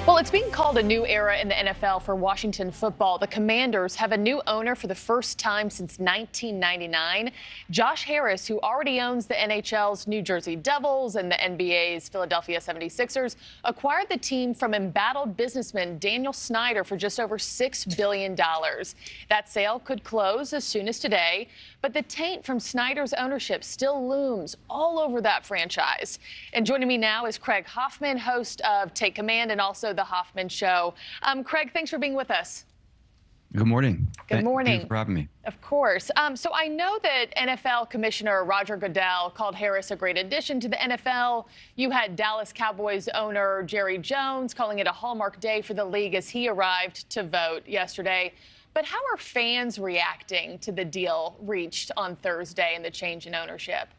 Well, it's being called a new era in the NFL for Washington football. The Commanders have a new owner for the first time since 1999. Josh Harris, who already owns the NHL's New Jersey Devils and the NBA's Philadelphia 76ers, acquired the team from embattled businessman Daniel Snyder for just over $6 billion. That sale could close as soon as today, but the taint from Snyder's ownership still looms all over that franchise. And joining me now is Craig Hoffman, host of Take Command and also The Hoffman Show. Craig, thanks for being with us. Good morning. Good morning. Thanks for having me. Of course. So I know that NFL Commissioner Roger Goodell called Harris a great addition to the NFL. You had Dallas Cowboys owner Jerry Jones calling it a hallmark day for the league as he arrived to vote yesterday. But how are fans reacting to the deal reached on Thursday and the change in ownership?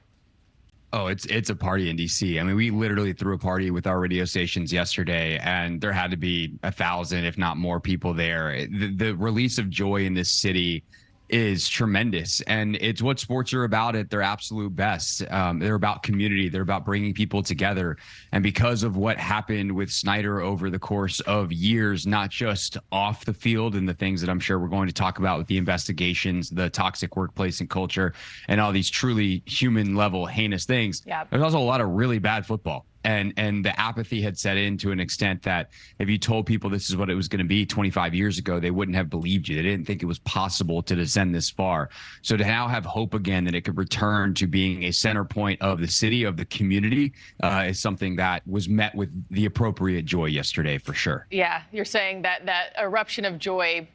Oh, it's a party in D.C. I mean, we literally threw a party with our radio stations yesterday, and there had to be 1,000, if not more, people there. The release of joy in this city is tremendous, and it's what sports are about at their absolute best. They're about community. They're about bringing people together. And because of what happened with Snyder over the course of years, not just off the field and the things that I'm sure we're going to talk about with the investigations, the toxic workplace and culture, and all these truly human level heinous things, there's also a lot of really bad football. And the apathy had set in to an extent that if you told people this is what it was going to be 25 years ago, they wouldn't have believed you. They didn't think it was possible to descend this far. So to now have hope again that it could return to being a center point of the city, of the community, is something that was met with the appropriate joy yesterday, for sure. Yeah, you're saying that eruption of joy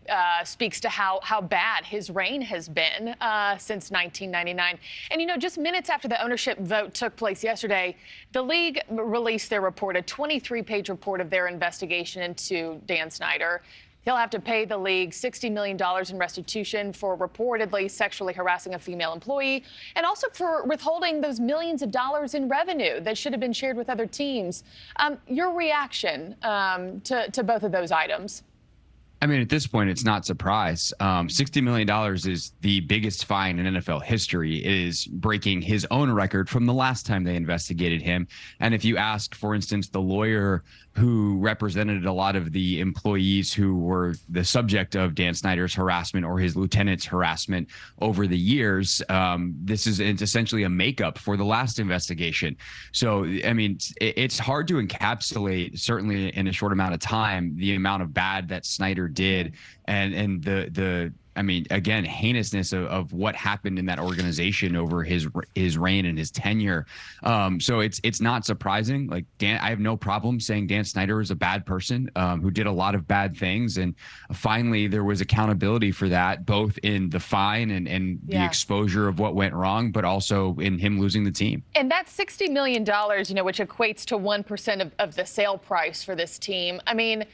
speaks to how bad his reign has been since 1999. And, you know, just minutes after the ownership vote took place yesterday, the league released their report, a 23-page report of their investigation into Dan Snyder. He'll have to pay the league $60 million in restitution for reportedly sexually harassing a female employee and also for withholding those millions of dollars in revenue that should have been shared with other teams. Your reaction to both of those items? I mean, at this point, it's not surprise. $60 million is the biggest fine in NFL history. It is breaking his own record from the last time they investigated him. And if you ask, for instance, the lawyer who represented a lot of the employees who were the subject of Dan Snyder's harassment or his lieutenant's harassment over the years, it's essentially a makeup for the last investigation. So, I mean, it's hard to encapsulate, certainly in a short amount of time, the amount of bad that Snyder did and the I mean, again, heinousness of what happened in that organization over his reign and his tenure. So it's not surprising. Like I have no problem saying Dan Snyder is a bad person who did a lot of bad things. And finally, there was accountability for that, both in the fine and the exposure of what went wrong, but also in him losing the team. And that $60 million, you know, which equates to 1% of the sale price for this team. I mean,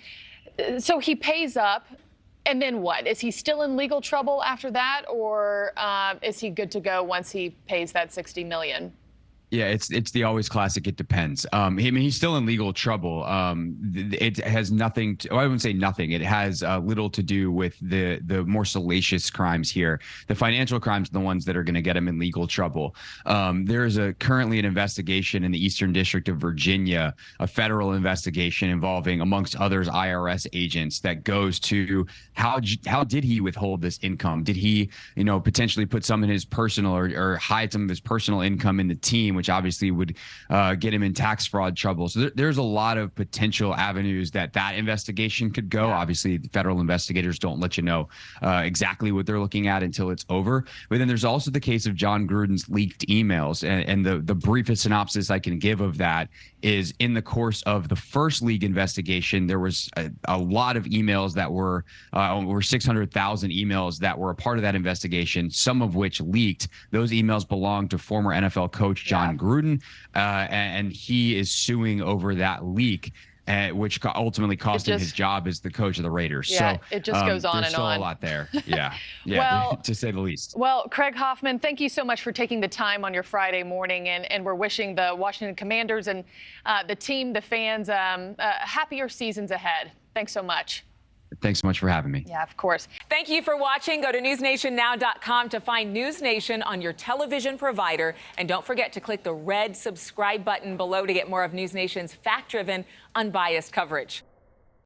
so he pays up. And then what? Is he still in legal trouble after that, or is he good to go once he pays that $60 million? Yeah, it's the always classic. It depends. I mean, he's still in legal trouble. It has nothing to, I wouldn't say nothing. It has little to do with the more salacious crimes here. The financial crimes are the ones that are going to get him in legal trouble. There's currently an investigation in the Eastern District of Virginia, a federal investigation involving, amongst others, IRS agents that goes to how did he withhold this income? Did he, you know, potentially put some in his personal or hide some of his personal income in the team, which obviously would get him in tax fraud trouble. So there's a lot of potential avenues that investigation could go. Obviously, the federal investigators don't let you know exactly what they're looking at until it's over. But then there's also the case of John Gruden's leaked emails. And the briefest synopsis I can give of that is in the course of the first league investigation, there was a lot of emails that were over 600,000 emails that were a part of that investigation, some of which leaked. Those emails belonged to former NFL coach John Gruden, and he is suing over that leak, which ultimately cost him his job as the coach of the Raiders. Yeah, so it just goes on and on. There's still a lot there. Yeah, Well, to say the least. Well, Craig Hoffman, thank you so much for taking the time on your Friday morning, and we're wishing the Washington Commanders and the team, the fans, happier seasons ahead. Thanks so much. Thanks so much for having me. Yeah, of course. Thank you for watching. Go to newsnationnow.com to find NewsNation on your television provider. And don't forget to click the red subscribe button below to get more of NewsNation's fact-driven, unbiased coverage.